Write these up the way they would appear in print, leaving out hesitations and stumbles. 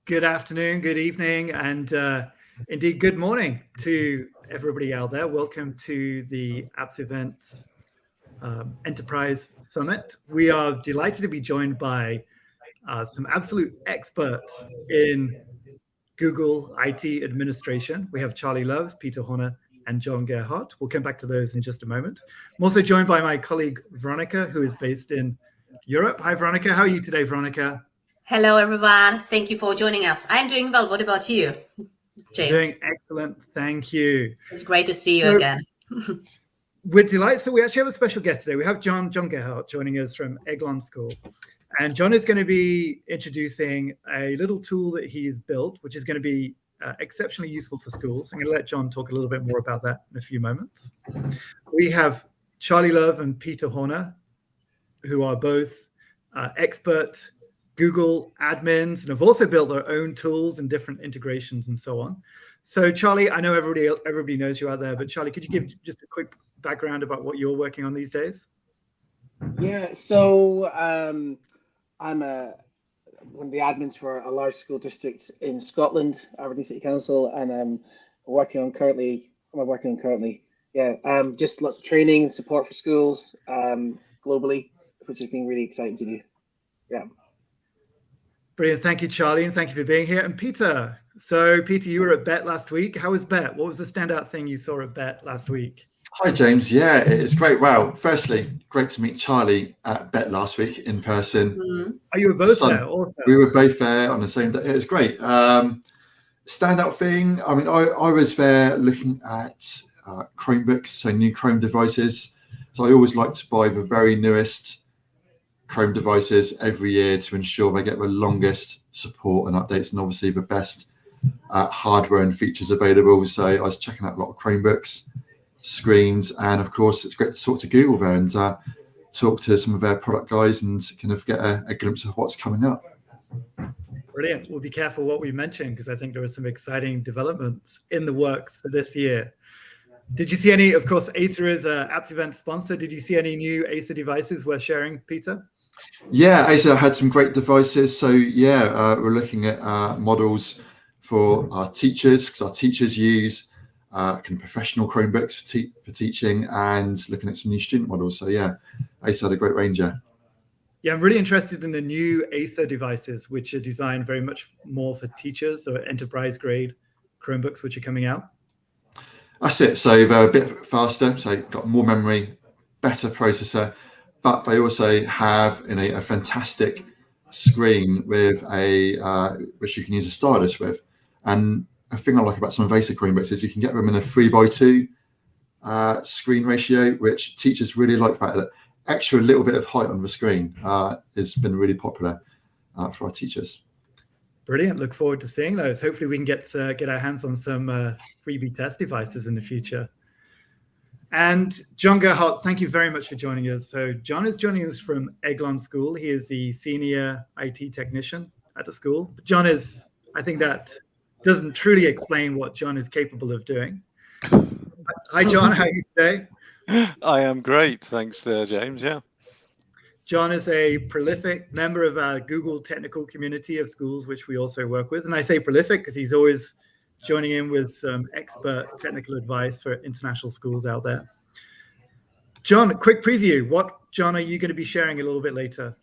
Good afternoon, good evening, and indeed good morning to everybody out there. Welcome to the Apps Events Enterprise Summit. We are delighted to be joined by some absolute experts in Google IT administration. We have Charlie Love, Peter Horner, and John Gerhardt. We'll come back to those in just a moment. I'm also joined by my colleague, Veronica, who is based in Europe. Hi, Veronica. How are you today, Veronica? Hello, everyone. Thank you for joining us. I'm doing well. What about you, James? Doing excellent. Thank you. It's great to see you again. We're delighted. So we actually have a special guest today. We have John Gerhardt joining us from Eglon School. And John is going to be introducing a little tool that he's built, which is going to be exceptionally useful for schools. I'm going to let John talk a little bit more about that in a few moments. We have Charlie Love and Peter Horner, who are both expert Google admins and have also built their own tools and different integrations and so on. So Charlie, I know everybody knows you out there, but Charlie, could you give just a quick background about what you're working on these days? Yeah, so I'm one of the admins for a large school district in Scotland, Aberdeen City Council, and I'm working on currently, just lots of training and support for schools globally, which has been really exciting to do. Yeah. Brilliant. Thank you, Charlie, and thank you for being here. And Peter, so Peter, you were at BET last week. How was BET? What was the standout thing you saw at BET last week? Hi, James. Yeah, it's great. Wow. Firstly, great to meet Charlie at BET last week in person. Mm-hmm. Oh, you were both there? Also. We were both there on the same day. It was great. Standout thing, I mean, I was there looking at Chromebooks, so new Chrome devices. So I always like to buy the very newest Chrome devices every year to ensure they get the longest support and updates and obviously the best hardware and features available. So I was checking out a lot of Chromebooks, screens, and of course it's great to talk to Google there and talk to some of their product guys and kind of get a glimpse of what's coming up. Brilliant. We'll be careful what we mention because I think there are some exciting developments in the works for this year. Did you see any, of course, Acer is an Apps Event sponsor. Did you see any new Acer devices worth sharing, Peter? Yeah, Acer had some great devices. So yeah, we're looking at models for our teachers because our teachers use kind of professional Chromebooks for teaching and looking at some new student models. So yeah, Acer had a great range. Yeah, I'm really interested in the new Acer devices, which are designed very much more for teachers or enterprise grade Chromebooks, which are coming out. That's it. So they're a bit faster, so got more memory, better processor, but they also have a fantastic screen with which you can use a stylus with. And a thing I like about some of Acer Chromebooks is you can get them in a 3:2 screen ratio, which teachers really like. That extra little bit of height on the screen has been really popular for our teachers. Brilliant. Look forward to seeing those. Hopefully we can get our hands on some freebie test devices in the future. And John Gerhardt, thank you very much for joining us. So John is joining us from Eglon School. He is the senior IT technician at the school. John is, I think that doesn't truly explain what John is capable of doing. Hi, John. How are you today? I am great. Thanks, James. Yeah. John is a prolific member of our Google technical community of schools, which we also work with. And I say prolific because he's always joining in with some expert technical advice for international schools out there. John, a quick preview. What, John, are you going to be sharing a little bit later?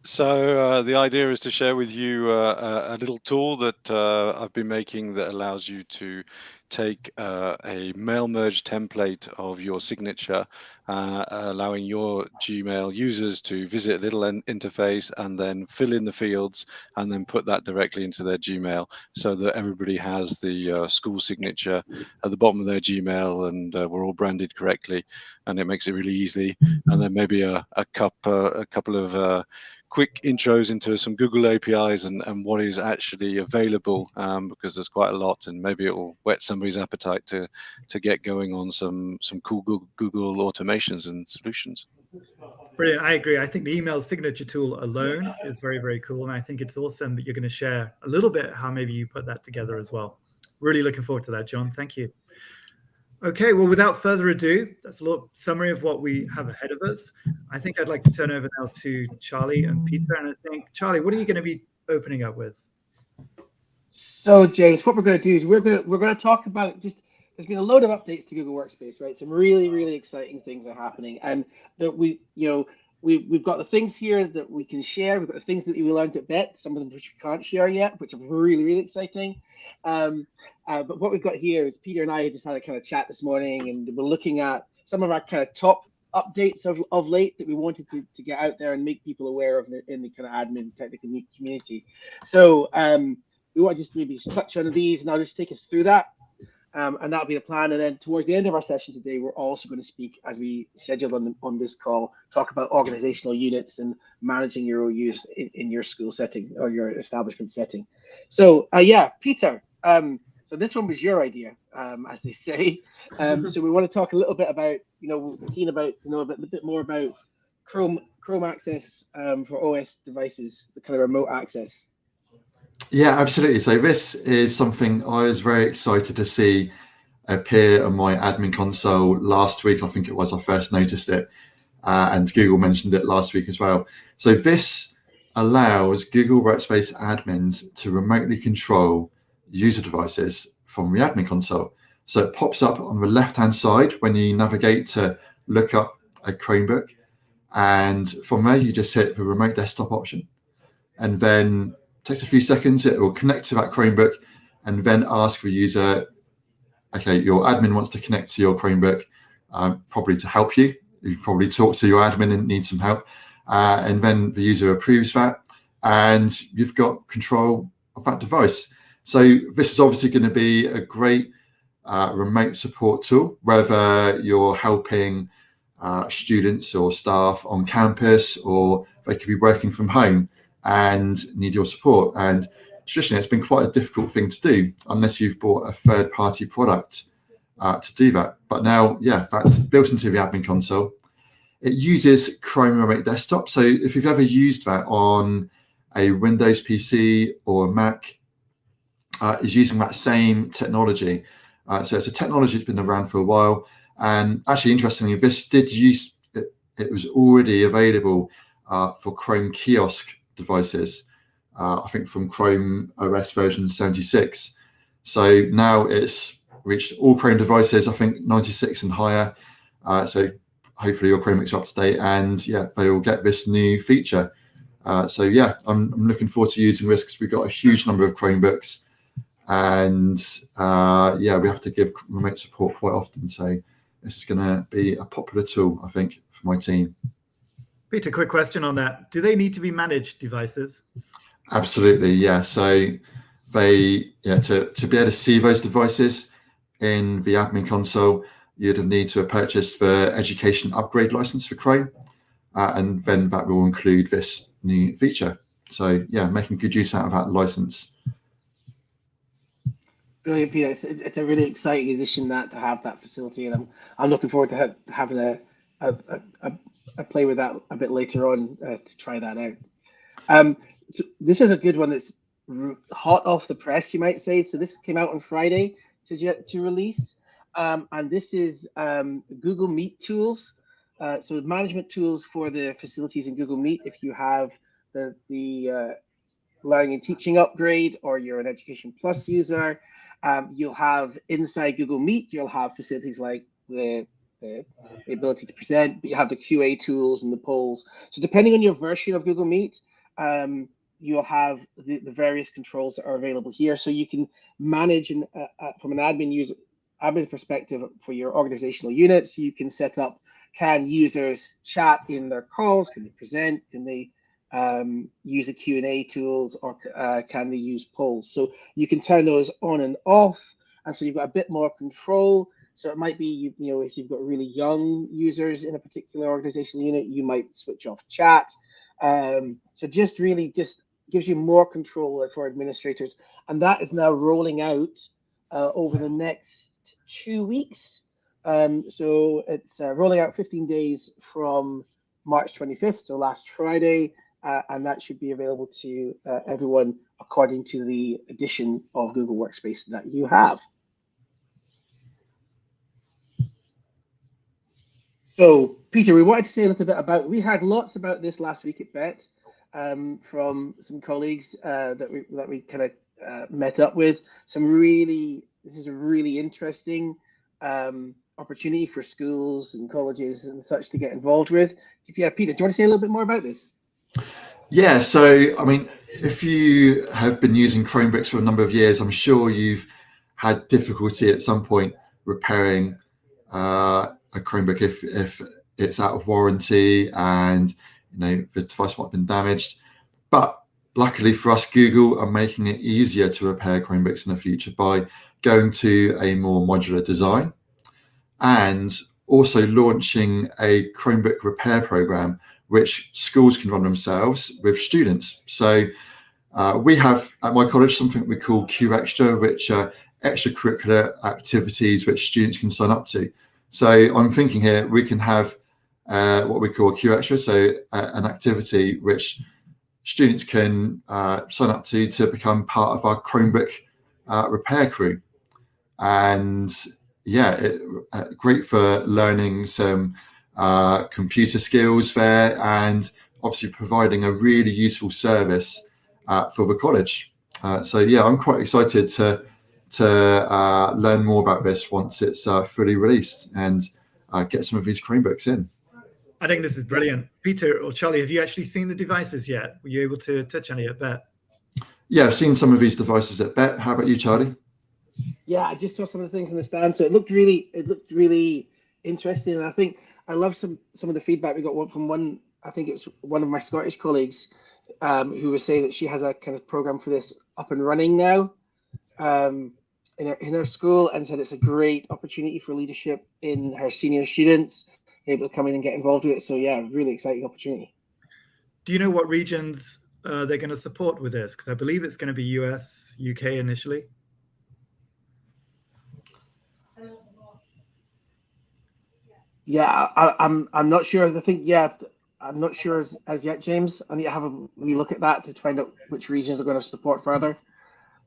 So the idea is to share with you a little tool that I've been making that allows you to take a mail merge template of your signature, allowing your Gmail users to visit a little interface and then fill in the fields and then put that directly into their Gmail so that everybody has the school signature at the bottom of their Gmail and we're all branded correctly, and it makes it really easy. And then maybe a couple of quick intros into some Google APIs and what is actually available, because there's quite a lot, and maybe it will whet somebody's appetite to get going on some cool Google automations and solutions. Brilliant. I agree. I think the email signature tool alone is very, very cool. And I think it's awesome that you're going to share a little bit how maybe you put that together as well. Really looking forward to that, John. Thank you. Okay, well, without further ado, that's a little summary of what we have ahead of us. I think I'd like to turn over now to Charlie and Peter. And I think, Charlie, what are you going to be opening up with? So James, what we're going to do is we're going to talk about just, there's been a load of updates to Google Workspace, right? Some really exciting things are happening, and that we've got the things here that we can share. We've got the things that we learned at BET, some of them which we can't share yet, which are really exciting. But what we've got here is Peter and I just had a kind of chat this morning, and we're looking at some of our kind of top updates of late that we wanted to get out there and make people aware of in the kind of admin technical community. So we want to just maybe touch on these, and I'll just take us through that. And that'll be the plan. And then towards the end of our session today, we're also going to speak, as we scheduled on this call, talk about organizational units and managing your OUs in your school setting or your establishment setting. So yeah, Peter, so this one was your idea, as they say. So we want to talk a little bit about, we're keen about to know a bit more about Chrome access for OS devices, the kind of remote access. Yeah, absolutely. So this is something I was very excited to see appear on my admin console last week. I think it was, I first noticed it, and Google mentioned it last week as well. So this allows Google Workspace admins to remotely control user devices from the admin console. So it pops up on the left-hand side when you navigate to look up a Chromebook, and from there you just hit the remote desktop option, and then takes a few seconds, it will connect to that Chromebook and then ask the user, okay, your admin wants to connect to your Chromebook, probably to help you. You probably talk to your admin and need some help. And then the user approves that, and you've got control of that device. So this is obviously going to be a great remote support tool, whether you're helping students or staff on campus, or they could be working from home and need your support. And traditionally, it's been quite a difficult thing to do unless you've bought a third-party product to do that. But now, yeah, that's built into the admin console. It uses Chrome Remote Desktop. So if you've ever used that on a Windows PC or a Mac, is using that same technology. So it's a technology that's been around for a while. And actually, interestingly, this did use, it was already available for Chrome kiosk devices, I think from Chrome OS version 76. So now it's reached all Chrome devices, I think 96 and higher. So hopefully your Chromebook's up to date, and yeah, they will get this new feature. So yeah, I'm looking forward to using this because we've got a huge number of Chromebooks, and yeah, we have to give remote support quite often. So this is going to be a popular tool, I think, for my team. Peter, quick question on that. Do they need to be managed devices? Absolutely, yeah. So they, yeah, to be able to see those devices in the admin console, you'd need to have purchased the education upgrade license for Chrome, and then that will include this new feature. So yeah, making good use out of that license. Brilliant, Peter. It's a really exciting addition to have that facility, and I'm looking forward to having a play with that a bit later on to try that out. This is a good one that's hot off the press, you might say. So this came out on Friday to release, and this is Google Meet tools. So management tools for the facilities in Google Meet. If you have the Learning and Teaching upgrade, or you're an Education Plus user, you'll have inside Google Meet, you'll have facilities like the ability to present, but you have the QA tools and the polls. So depending on your version of Google Meet, you'll have the various controls that are available here. So you can manage from an admin perspective for your organizational units. You can set up, can users chat in their calls? Can they present? Can they use the Q&A tools, or can they use polls? So you can turn those on and off, and so you've got a bit more control. So it might be, if you've got really young users in a particular organizational unit, you might switch off chat. So just gives you more control for administrators. And that is now rolling out over the next 2 weeks. So it's rolling out 15 days from March 25th, so last Friday, and that should be available to everyone according to the edition of Google Workspace that you have. So, Peter, we wanted to say a little bit we heard lots about this last week at BET from some colleagues that we kind of met up with. This is a really interesting opportunity for schools and colleges and such to get involved with. Yeah, Peter, do you want to say a little bit more about this? Yeah, so I mean, if you have been using Chromebooks for a number of years, I'm sure you've had difficulty at some point repairing a Chromebook if it's out of warranty and the device might have been damaged. But luckily for us, Google are making it easier to repair Chromebooks in the future by going to a more modular design and also launching a Chromebook repair program which schools can run themselves with students. So we have at my college something we call Q Extra, which are extracurricular activities which students can sign up to. So I'm thinking here we can have what we call Q Extra, so an activity which students can sign up to become part of our Chromebook repair crew. And yeah, great for learning some computer skills there, and obviously providing a really useful service for the college. So yeah, I'm quite excited to learn more about this once it's fully released and get some of these Chromebooks in. I think this is brilliant. Peter or Charlie, have you actually seen the devices yet? Were you able to touch on it at BET? Yeah, I've seen some of these devices at BET. How about you, Charlie? Yeah, I just saw some of the things in the stand, so it looked really interesting, and I think I love some of the feedback we got from one. I think it's one of my Scottish colleagues who was saying that she has a kind of program for this up and running now in her school, and said it's a great opportunity for leadership in her senior students, able to come in and get involved with it. So yeah, really exciting opportunity. Do you know what regions they're going to support with this? Because I believe it's going to be US, UK initially. Yeah, I'm not sure. I think I'm not sure as yet, James. I need to have a relook at that to find out which regions are going to support further.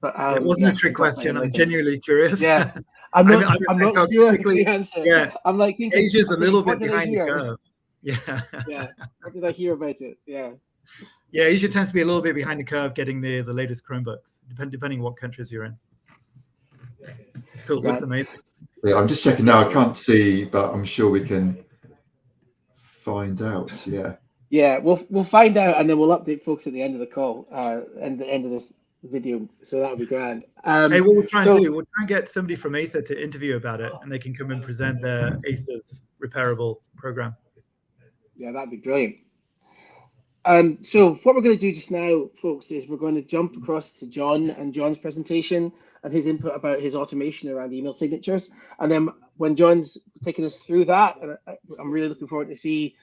But it wasn't a trick question. I'm genuinely curious. Yeah, I'm not sure the answer. Yeah, I'm like thinking Asia's a little bit what did behind I the hear? curve. Yeah. Yeah. What did I hear about it? Yeah. Yeah, Asia tends to be a little bit behind the curve getting the latest Chromebooks, depending what countries you're in. Cool. Right. Looks amazing. Yeah, I'm just checking now. I can't see, but I'm sure we can find out. Yeah. Yeah, we'll find out, and then we'll update folks at the end of the call, and the end of this video. So that'll be grand. Hey, what we'll try and do, we'll try and get somebody from ASA to interview about it, and they can come and present their ASA's repairable program. Yeah, that'd be brilliant. So what we're going to do just now, folks, is we're going to jump across to John and John's presentation and his input about his automation around email signatures. And then when John's taking us through that, and I'm really looking forward to see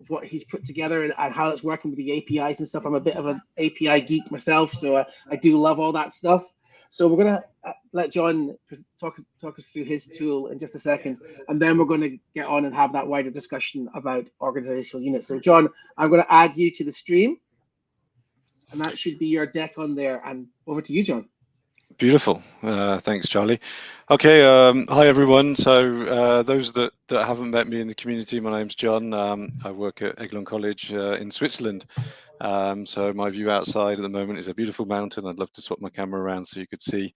what he's put together and how it's working with the APIs and stuff. I'm a bit of an API geek myself, so I do love all that stuff. So we're going to let John talk us through his tool in just a second, and then we're going to get on and have that wider discussion about organizational units. So John, I'm going to add you to the stream, and that should be your deck on there. And over to you, John. Beautiful. Thanks, Charlie. Okay. Hi, everyone. So those that haven't met me in the community, my name's John. I work at Eglon College in Switzerland. So my view outside at the moment is a beautiful mountain. I'd love to swap my camera around so you could see.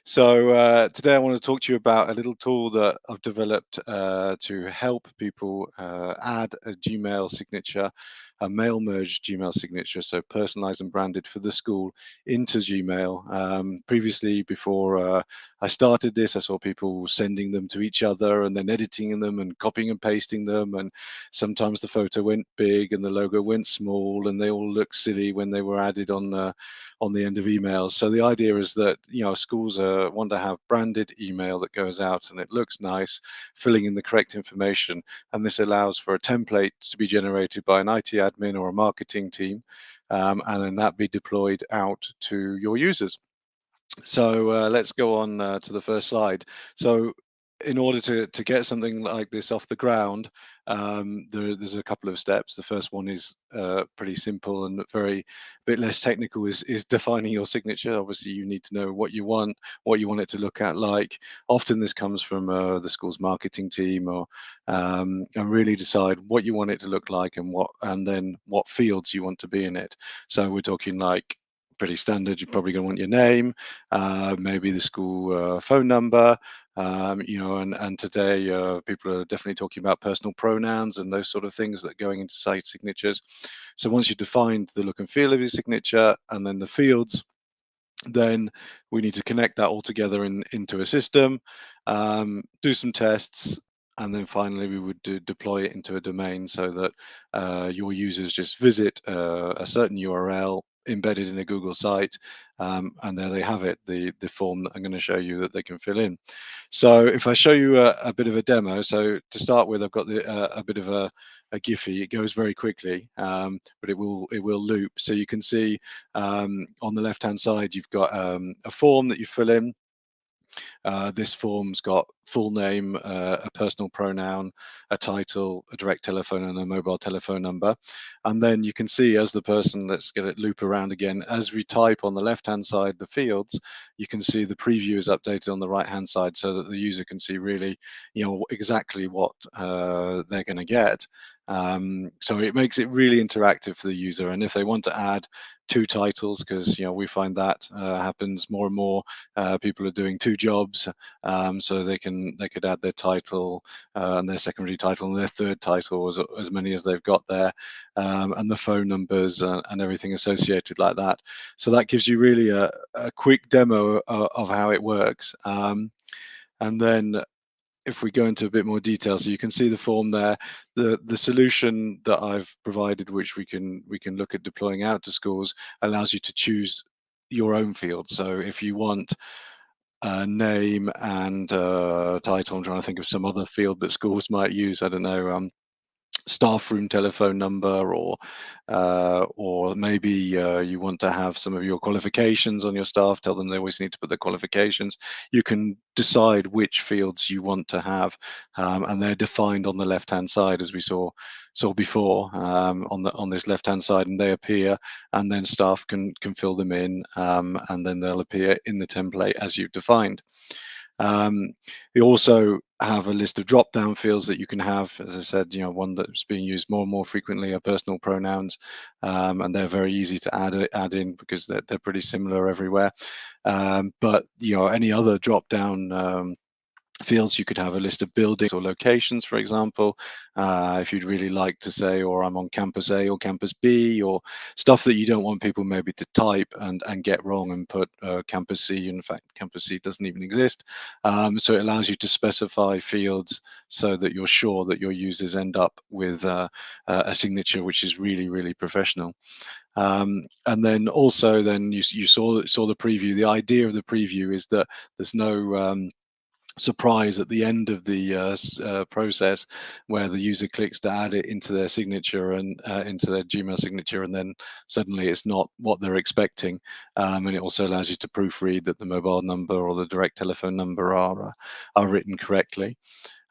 So today I want to talk to you about a little tool that I've developed to help people add a Gmail signature, a mail merge Gmail signature, so personalized and branded for the school into Gmail. Previously, before I started this, I saw people sending them to each other and then editing them and copying and pasting them. And sometimes the photo went big and the logo went small, and they all looked silly when they were added on the end of emails. So the idea is that, you know, schools want to have branded email that goes out and it looks nice, filling in the correct information. And this allows for a template to be generated by an IT admin or a marketing team, and then that be deployed out to your users. So let's go on to the first slide. So in order to get something like this off the ground, there's a couple of steps. The first one is pretty simple and a bit less technical, is defining your signature. Obviously, you need to know what you want it to look at like. Often this comes from the school's marketing team, or and really decide what you want it to look like and then what fields you want to be in it. So we're talking like pretty standard. You're probably going to want your name, maybe the school phone number, and today people are definitely talking about personal pronouns and those sort of things that are going into site signatures. So once you've defined the look and feel of your signature and then the fields, then we need to connect that all together into a system, do some tests, and then finally we would deploy it into a domain so that your users just visit a certain URL embedded in a Google site, and there they have it, the form that I'm going to show you that they can fill in. So if I show you a bit of a demo, so to start with, I've got a bit of a Giphy. It goes very quickly, but it will loop. So you can see on the left hand side you've got a form that you fill in. This form's got full name, a personal pronoun, a title, a direct telephone, and a mobile telephone number. And then you can see as the person, let's get it loop around again, as we type on the left-hand side the fields, you can see the preview is updated on the right-hand side so that the user can see really, exactly what they're going to get. So it makes it really interactive for the user. And if they want to add 2 titles, because we find that happens more and more, people are doing 2 jobs, so they could add their title and their secondary title and their third title, as many as they've got there, and the phone numbers and everything associated like that. So that gives you really a quick demo of how it works. And then if we go into a bit more detail, so you can see the form there, the solution that I've provided, which we can look at deploying out to schools, allows you to choose your own field. So if you want name and title, I'm trying to think of some other field that schools might use, I don't know, staff room telephone number, or maybe you want to have some of your qualifications on your staff, tell them they always need to put their qualifications. You can decide which fields you want to have, and they're defined on the left hand side, as we saw before, on this left hand side, and they appear, and then staff can fill them in, and then they'll appear in the template as you've defined. We also have a list of drop-down fields that you can have. As I said, one that's being used more and more frequently are personal pronouns, and they're very easy to add in because they're pretty similar everywhere. But any other drop-down fields, you could have a list of buildings or locations, for example, if you'd really like to say, or I'm on campus A or campus B, or stuff that you don't want people maybe to type and get wrong and put campus C. In fact, campus C doesn't even exist. So it allows you to specify fields so that you're sure that your users end up with a signature which is really, really professional. And then also, you saw the preview. The idea of the preview is that there's no surprise at the end of the process where the user clicks to add it into their signature and into their Gmail signature, and then suddenly it's not what they're expecting. And it also allows you to proofread that the mobile number or the direct telephone number are written correctly.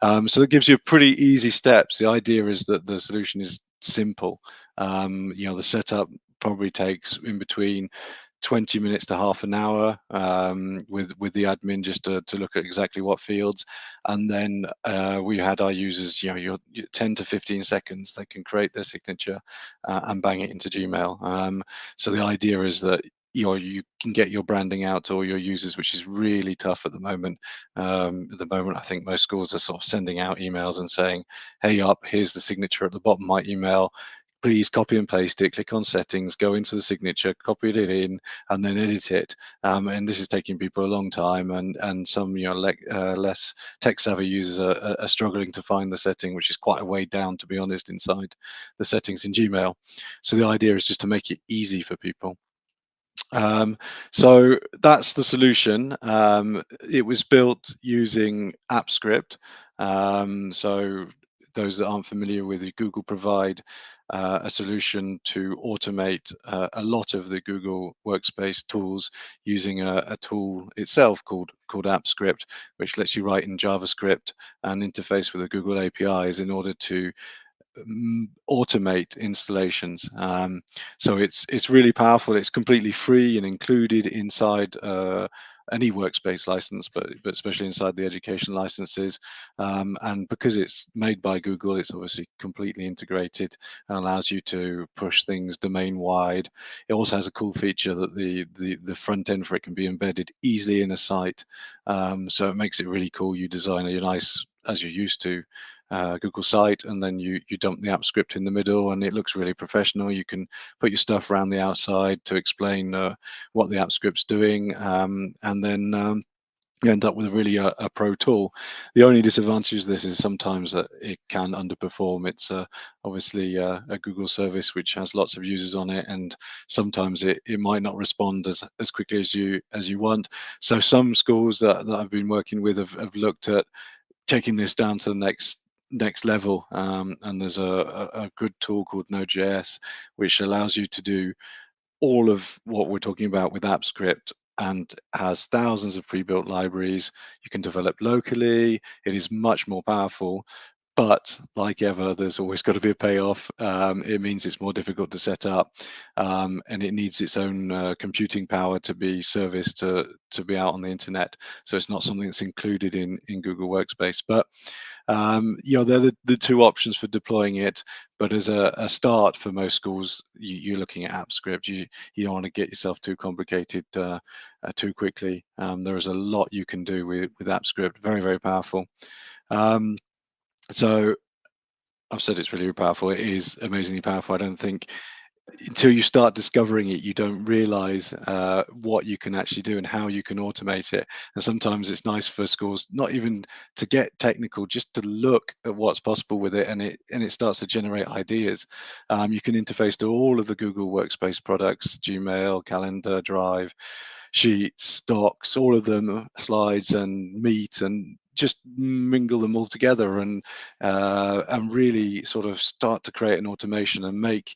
So it gives you pretty easy steps. The idea is that the solution is simple. The setup probably takes in between 20 minutes to half an hour with the admin, just to look at exactly what fields, and then we had our users, your 10 to 15 seconds, they can create their signature and bang it into Gmail. So the idea is that you can get your branding out to all your users, which is really tough at the moment. I think most schools are sort of sending out emails and saying, hey up, here's the signature at the bottom of my email. Please copy and paste it, click on settings, go into the signature, copy it in, and then edit it. And this is taking people a long time, and some less tech savvy users are struggling to find the setting, which is quite a way down, to be honest, inside the settings in Gmail. So the idea is just to make it easy for people. So that's the solution. It was built using AppScript. So those that aren't familiar with it, Google provide a solution to automate a lot of the Google Workspace tools using a tool itself called AppScript, which lets you write in JavaScript and interface with the Google APIs in order to automate installations. So it's really powerful. It's completely free and included inside any workspace license, but especially inside the education licenses. And because it's made by Google, it's obviously completely integrated and allows you to push things domain wide. It also has a cool feature that the front end for it can be embedded easily in a site. So it makes it really cool. You design a nice, as you're used to, Google site, and then you dump the app script in the middle, and it looks really professional. You can put your stuff around the outside to explain what the app script's doing, and then you end up with really a pro tool. The only disadvantage of this is sometimes that it can underperform. It's obviously a Google service which has lots of users on it, and sometimes it might not respond as quickly as you want. So some schools that I've been working with have looked at taking this down to the next level, and there's a good tool called Node.js which allows you to do all of what we're talking about with AppScript, and has thousands of pre-built libraries. You can develop locally. It is much more powerful, but like ever, there's always got to be a payoff. It means it's more difficult to set up, and it needs its own computing power to be serviced to be out on the internet. So it's not something that's included in Google Workspace. But they're the two options for deploying it. But as a start for most schools, you're looking at AppScript. You don't want to get yourself too complicated too quickly. There is a lot you can do with AppScript. Very, very powerful. So I've said it's really powerful. It is amazingly powerful. I don't think until you start discovering it, you don't realize what you can actually do and how you can automate it. And sometimes it's nice for schools not even to get technical, just to look at what's possible with it, and it starts to generate ideas. You can interface to all of the Google Workspace products: Gmail, Calendar, Drive, Sheets, Docs, all of them, Slides and Meet, and just mingle them all together and really sort of start to create an automation and make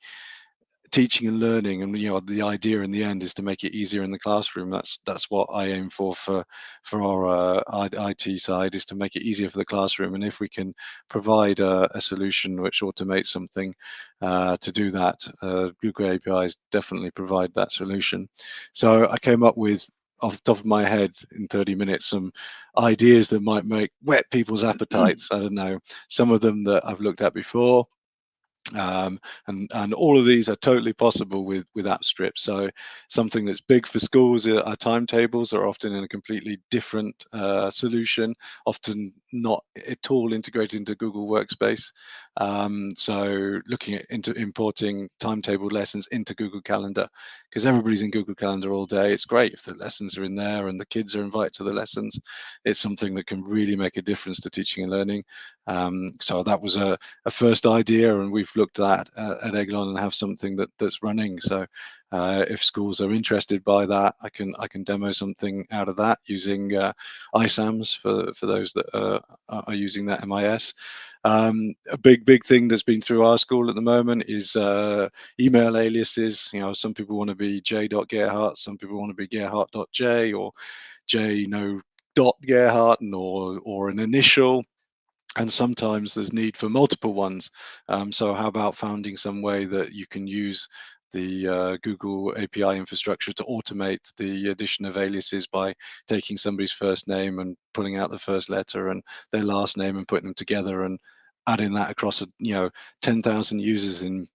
teaching and learning. And the idea in the end is to make it easier in the classroom. That's what I aim for our IT side, is to make it easier for the classroom. And if we can provide a solution which automates something to do that, Google APIs definitely provide that solution. So I came up with, off the top of my head, in 30 minutes, some ideas that might whet people's appetites. I don't know, some of them that I've looked at before. And all of these are totally possible with AppScript. So something that's big for schools, our timetables are often in a completely different solution, often not at all integrated into Google Workspace. So looking at importing timetable lessons into Google Calendar, because everybody's in Google Calendar all day. It's great if the lessons are in there and the kids are invited to the lessons. It's something that can really make a difference to teaching and learning. So that was a first idea, and we've looked at Eglon and have something that's running. So if schools are interested by that, I can demo something out of that using ISAMs for those that are using that MIS. A big thing that's been through our school at the moment is email aliases. Some people want to be j.gerhardt, some people want to be gerhardt.j, or j.gerhardt, or an initial. And sometimes there's need for multiple ones. So how about finding some way that you can use the Google API infrastructure to automate the addition of aliases by taking somebody's first name and pulling out the first letter and their last name and putting them together and adding that across 10,000 users in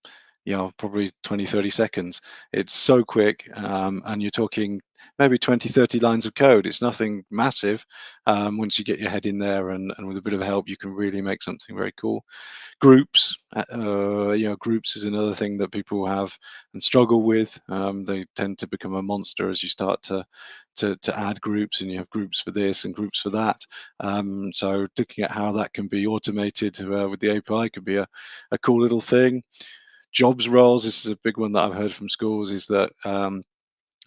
probably 20-30 seconds. It's so quick, and you're talking maybe 20-30 lines of code. It's nothing massive. Once you get your head in there, and with a bit of help, you can really make something very cool. Groups, groups is another thing that people have and struggle with. They tend to become a monster as you start to add groups, and you have groups for this and groups for that. So looking at how that can be automated with the API could be a cool little thing. Jobs roles, this is a big one that I've heard from schools, is that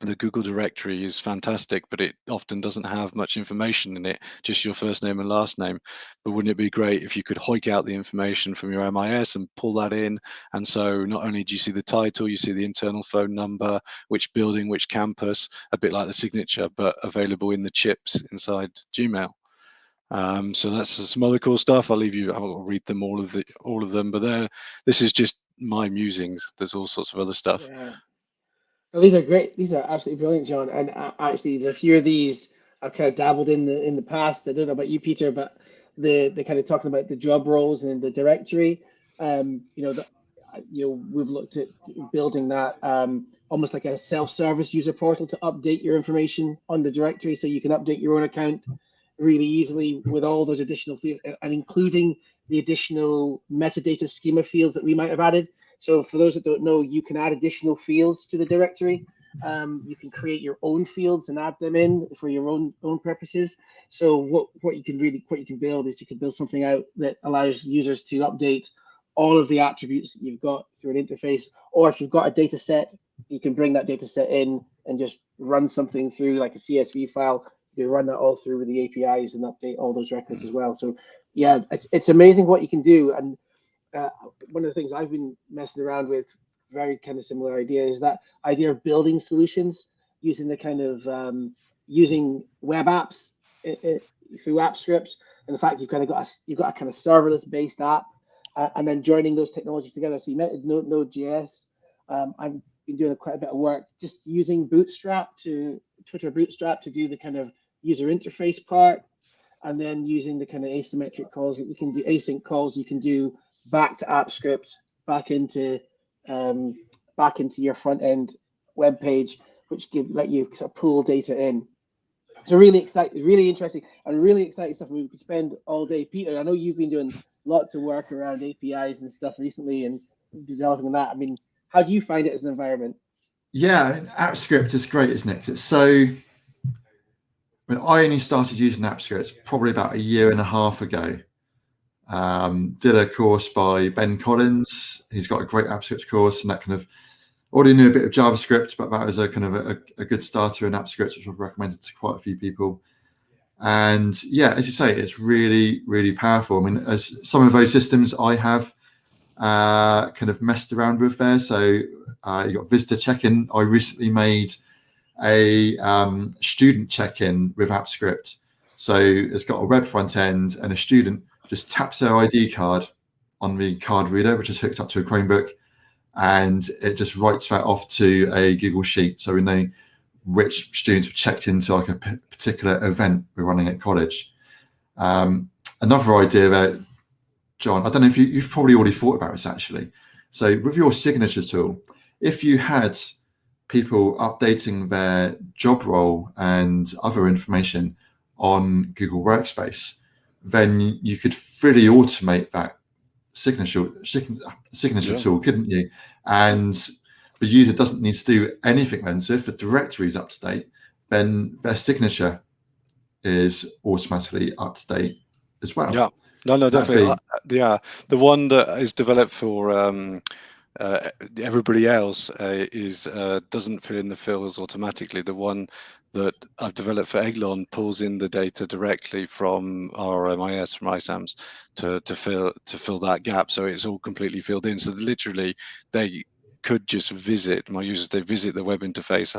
the Google directory is fantastic, but it often doesn't have much information in it, just your first name and last name. But wouldn't it be great if you could hoik out the information from your MIS and pull that in? And so not only do you see the title, you see the internal phone number, which building, which campus, a bit like the signature, but available in the chips inside Gmail. So that's some other cool stuff. I'll read them all of them, but this is just my musings. There's all sorts of other stuff. Yeah. Well, these are great. These are absolutely brilliant, John. And actually, there's a few of these I've kind of dabbled in the past. I don't know about you, Peter, but the kind of talking about the job roles and the directory. We've looked at building that almost like a self-service user portal to update your information on the directory, so you can update your own account really easily with all those additional fields, and including the additional metadata schema fields that we might have added. So for those that don't know, you can add additional fields to the directory. You can create your own fields and add them in for your own purposes. So what you can build is you can build something out that allows users to update all of the attributes that you've got through an interface. Or if you've got a data set, you can bring that data set in and just run something through like a CSV file. You run that all through with the APIs and update all those records as well. So yeah, it's amazing what you can do. And one of the things I've been messing around with, very kind of similar idea, is that idea of building solutions using the kind of using web apps through app scripts. And the fact you've got a kind of serverless based app, and then joining those technologies together. So you mentioned Node.js. I've been doing quite a bit of work just using Twitter Bootstrap to do the kind of user interface part, and then using the kind of asymmetric calls that you can do, async calls you can do back to app script, back into your front end web page, which let you sort of pull data in. So really exciting, really interesting, and really exciting stuff. We could spend all day. Peter, I know you've been doing lots of work around APIs and stuff recently and developing that. I mean, how do you find it as an environment? Yeah, AppScript is great, isn't it? It's so. I only started using AppScript probably about 1.5 years ago. Did a course by Ben Collins. He's got a great AppScript course, and that kind of already knew a bit of JavaScript, but that was a kind of a good starter in AppScript, which I've recommended to quite a few people. And yeah, as you say, it's really, really powerful. I mean, as some of those systems I have kind of messed around with there. So you got visitor check-in. I recently made a student check-in with AppScript. So it's got a web front end, and a student just taps their ID card on the card reader, which is hooked up to a Chromebook, and it just writes that off to a Google Sheet. So we know which students have checked into like a particular event we're running at college. Another idea there, John, I don't know if you've probably already thought about this actually. So with your signature tool, if you had people updating their job role and other information on Google Workspace, then you could fully automate that signature tool, couldn't you? And the user doesn't need to do anything then. So if the directory is up to date, then their signature is automatically up to date as well. Yeah, no, definitely. The one that is developed for everybody else doesn't fill in the fields automatically. The one that I've developed for Eglon pulls in the data directly from our MIS, from ISAMS, to fill that gap. So it's all completely filled in. So literally, they could just visit my users. They visit the web interface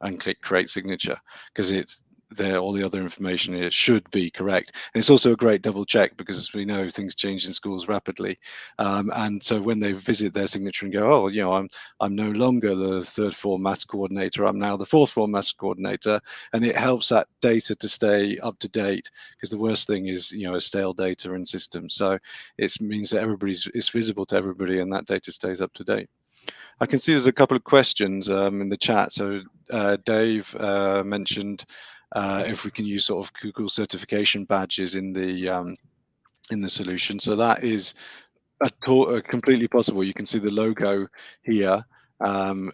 and click create signature, because all the other information here should be correct. And it's also a great double check, because we know things change in schools rapidly, and so when they visit their signature and go, oh, I'm no longer the third form maths coordinator, I'm now the fourth form maths coordinator, and it helps that data to stay up to date, because the worst thing is stale data in systems. So it means that it's visible to everybody, and that data stays up to date. I can see there's a couple of questions in the chat. So Dave mentioned if we can use sort of Google certification badges in the solution. So that is completely possible. You can see the logo here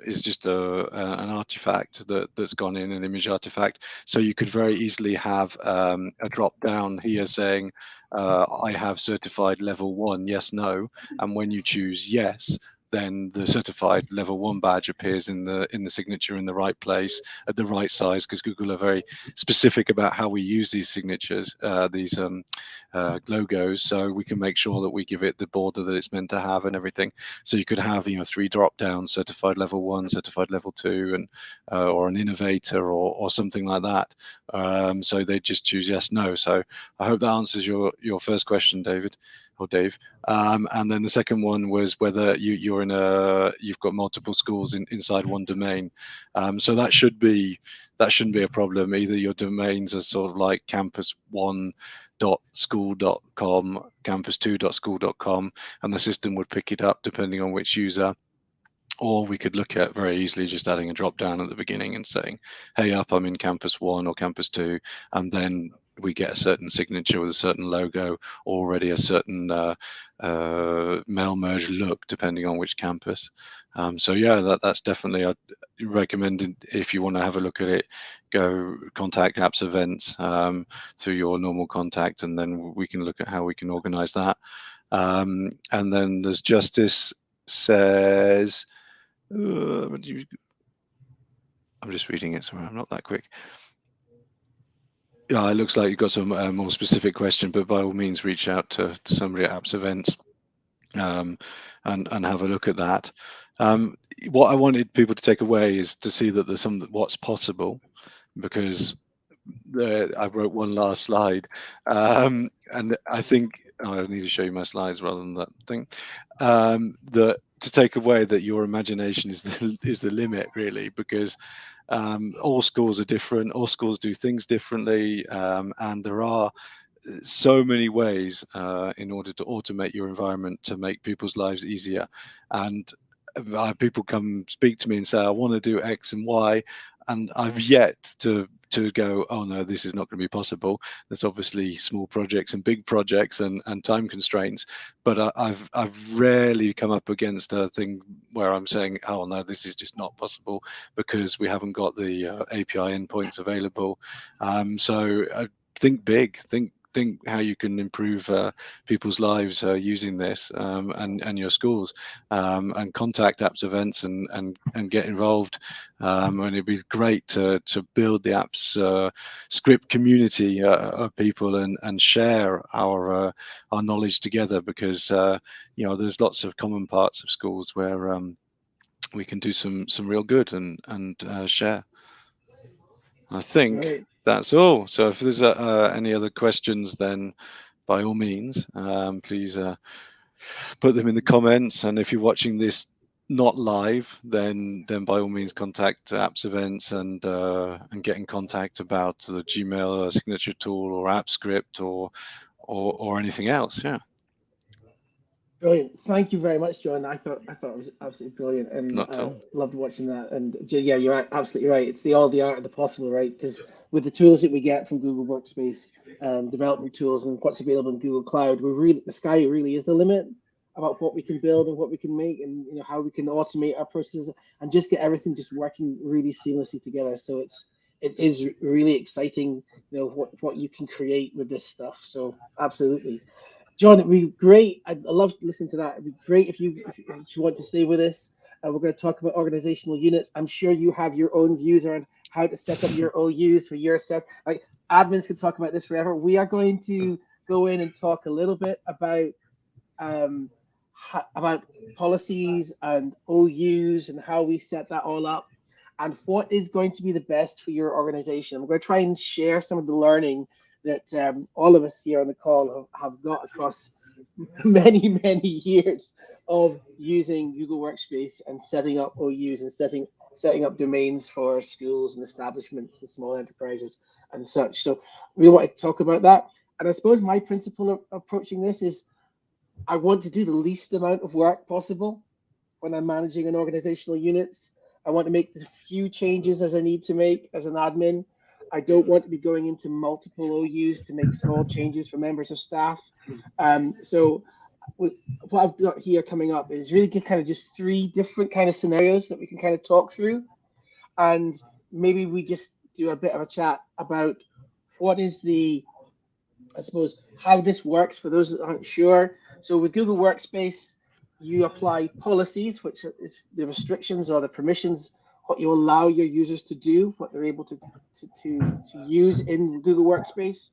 is just an artifact that's gone in, an image artifact. So you could very easily have a drop down here saying, I have certified level 1, yes, no. And when you choose yes, then the certified level 1 badge appears in the signature in the right place at the right size, because Google are very specific about how we use these signatures, these logos, so we can make sure that we give it the border that it's meant to have and everything. So you could have 3 drop downs: certified level 1, certified level 2, and or an innovator or something like that. So they just choose yes, no. So I hope that answers your first question, David. or Dave. And then the second one was whether you're you've got multiple schools inside one domain. So that shouldn't be a problem. Either your domains are sort of like campus1.school.com, campus2.school.com, and the system would pick it up depending on which user. Or we could look at very easily just adding a drop down at the beginning and saying, hey up, I'm in campus 1 or campus 2, and then we get a certain signature with a certain logo, already a certain mail merge look depending on which campus. So yeah, that's definitely, I'd recommend, if you want to have a look at it, go contact apps events through your normal contact, and then we can look at how we can organize that. And then there's Justice says, I'm just reading it, so I'm not that quick. Yeah, it looks like you've got some more specific question, but by all means reach out to somebody at Apps Events and have a look at that. What I wanted people to take away is to see that there's what's possible, because I wrote one last slide, and I think I need to show you my slides rather than that thing. To take away that your imagination is the limit, really, because all schools are different, all schools do things differently, and there are so many ways in order to automate your environment to make people's lives easier. And people come speak to me and say, I want to do X and Y, and I've yet to go, oh no, this is not going to be possible. There's obviously small projects and big projects and time constraints, but I've rarely come up against a thing where I'm saying, oh no, this is just not possible because we haven't got the API endpoints available. So think big, think how you can improve people's lives using this, and your schools, and contact Apps Events and get involved, and it'd be great to build the apps script community of people and share our knowledge together, because there's lots of common parts of schools where we can do some real good and share. I think Right. that's all. So if there's any other questions, then by all means, please put them in the comments. And if you're watching this not live, then by all means contact Apps Events and get in contact about the Gmail signature tool or app script or anything else. Yeah. Brilliant. Thank you very much, John. I thought it was absolutely brilliant, and Not at all. loved watching that. And yeah, you're absolutely right. It's all the art of the possible, right? Because with the tools that we get from Google Workspace, development tools, and what's available in Google Cloud, the sky really is the limit about what we can build and what we can make, and how we can automate our processes and just get everything just working really seamlessly together. So it is really exciting, what you can create with this stuff. So absolutely. John, it'd be great. I love listening to that. It'd be great if you want to stay with us. We're going to talk about organizational units. I'm sure you have your own views on how to set up your OUs for your set. Like, admins could talk about this forever. We are going to go in and talk a little bit about policies and OUs and how we set that all up, and what is going to be the best for your organization. I'm going to try and share some of the learning that all of us here on the call have got across many years of using Google Workspace and setting up OUs and setting up domains for schools and establishments and small enterprises and such. So we want to talk about that. And I suppose my principle of approaching this is I want to do the least amount of work possible when I'm managing an organizational units. I want to make the few changes as I need to make as an admin. I don't want to be going into multiple OUs to make small changes for members of staff. So what I've got here coming up is really kind of just 3 different kind of scenarios that we can kind of talk through. And maybe we just do a bit of a chat about what is I suppose, how this works for those that aren't sure. So with Google Workspace, you apply policies, which is the restrictions or the permissions, what you allow your users to do, what they're able to use in Google Workspace.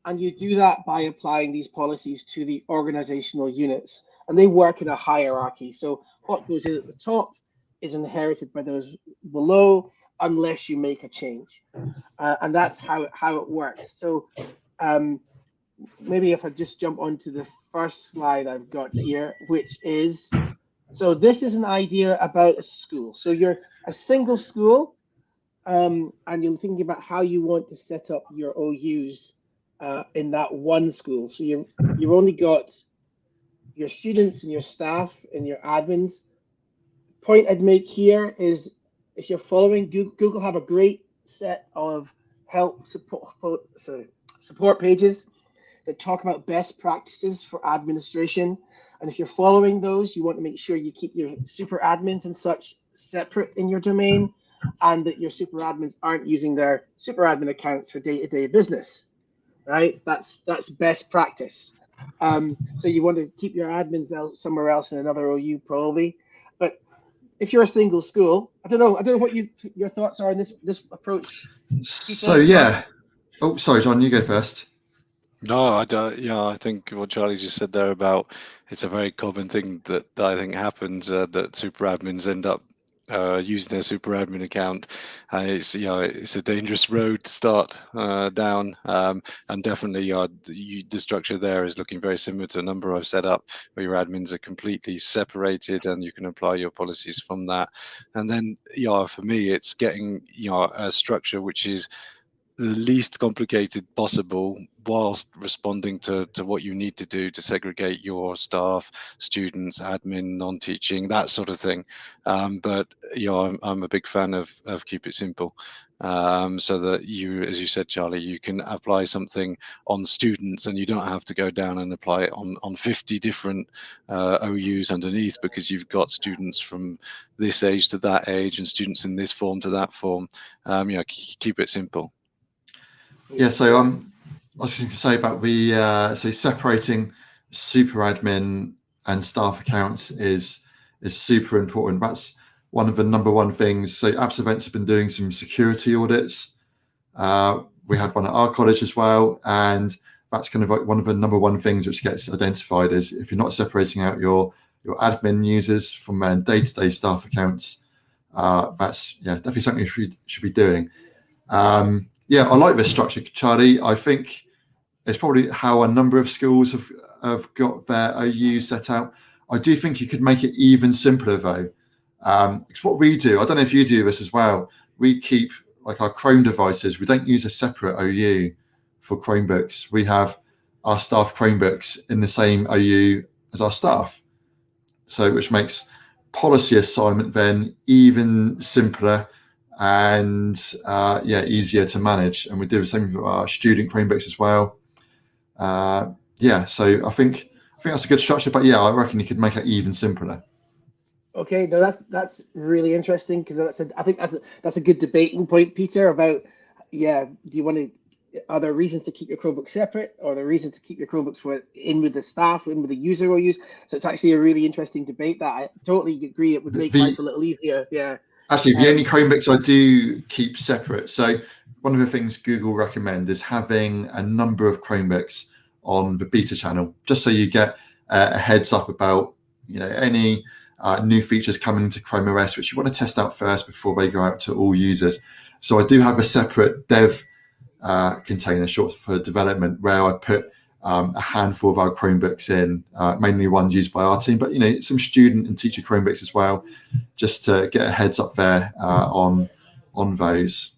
And you do that by applying these policies to the organizational units. And they work in a hierarchy. So what goes in at the top is inherited by those below, unless you make a change. And that's how it works. So maybe if I just jump onto the first slide I've got here, which is, so this is an idea about a school. So you're a single school, and you're thinking about how you want to set up your OUs in that one school. So you've only got your students and your staff and your admins. Point I'd make here is, if you're following, Google have a great set of help support pages that talk about best practices for administration. And if you're following those, you want to make sure you keep your super admins and such separate in your domain, and that your super admins aren't using their super admin accounts for day-to-day business, right? That's best practice. So you want to keep your admins out somewhere else in another OU probably. But if you're a single school, I don't know what your thoughts are on this approach. So yeah. Oh, sorry, John, you go first. No, I don't. Yeah, I think what Charlie just said there about, it's a very common thing that I think happens, that super admins end up using their super admin account. It's a dangerous road to start down, and definitely the structure there is looking very similar to a number I've set up, where your admins are completely separated and you can apply your policies from that. And then for me, it's getting a structure which is the least complicated possible, whilst responding to what you need to do to segregate your staff, students, admin, non-teaching, that sort of thing. But I'm a big fan of keep it simple, so that you, as you said, Charlie, you can apply something on students and you don't have to go down and apply it on 50 different OUs underneath, because you've got students from this age to that age and students in this form to that form. Keep it simple. Yeah, so I was going to say about the so separating super admin and staff accounts is super important. That's one of the number one things. So Abs Events have been doing some security audits. We had one at our college as well, and that's kind of like one of the number one things which gets identified is if you're not separating out your admin users from their day-to-day staff accounts. That's definitely something you should be doing. I like this structure, Charlie. I think it's probably how a number of schools have got their OU set out. I do think you could make it even simpler though. Because what we do, I don't know if you do this as well, we keep like our Chrome devices, we don't use a separate OU for Chromebooks. We have our staff Chromebooks in the same OU as our staff. So which makes policy assignment then even simpler and easier to manage. And we do the same with our student Chromebooks as well. So I think that's a good structure, but I reckon you could make it even simpler. Okay, no, that's really interesting, because I think that's a good debating point, Peter, about do you want to, are there reasons to keep your Chromebooks separate, or are there reasons to keep your Chromebooks in with the staff, in with the user OUs? So it's actually a really interesting debate that I totally agree it would make life a little easier. Yeah. Actually, the only Chromebooks I do keep separate. So one of the things Google recommend is having a number of Chromebooks on the beta channel, just so you get a heads up about any new features coming to Chrome OS, which you want to test out first before they go out to all users. So I do have a separate dev container, short for development, where I put a handful of our Chromebooks in, mainly ones used by our team, but some student and teacher Chromebooks as well, just to get a heads up there on those.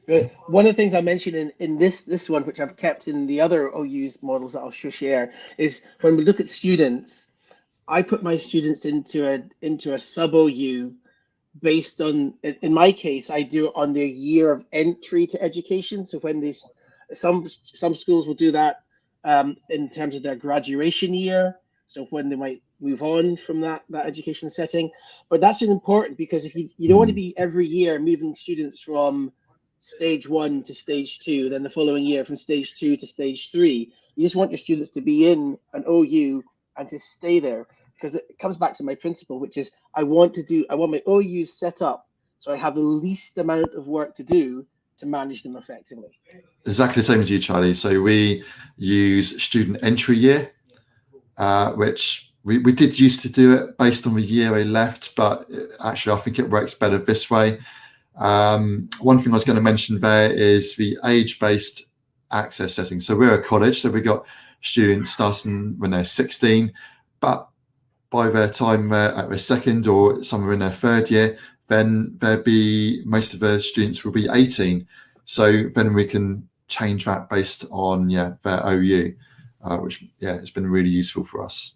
But one of the things I mentioned in this one, which I've kept in the other OUs models that I'll share, is when we look at students, I put my students into a sub OU based on, in my case, I do it on their year of entry to education. So when some schools will do that in terms of their graduation year, so when they might move on from that education setting. But that's important, because if you don't want to be every year moving students from stage 1 to stage 2, then the following year from stage 2 to stage 3. You just want your students to be in an OU and to stay there, because it comes back to my principle, which is I want my OUs set up so I have the least amount of work to do to manage them effectively. Exactly the same as you, Charlie. So we use student entry year, which we did used to do it based on the year they left, but actually I think it works better this way. One thing I was going to mention there is the age-based access setting. So we're a college, so we've got students starting when they're 16, but by their time at their second or somewhere in their third year, then most of the students will be 18. So then we can change that based on their OU, which has been really useful for us.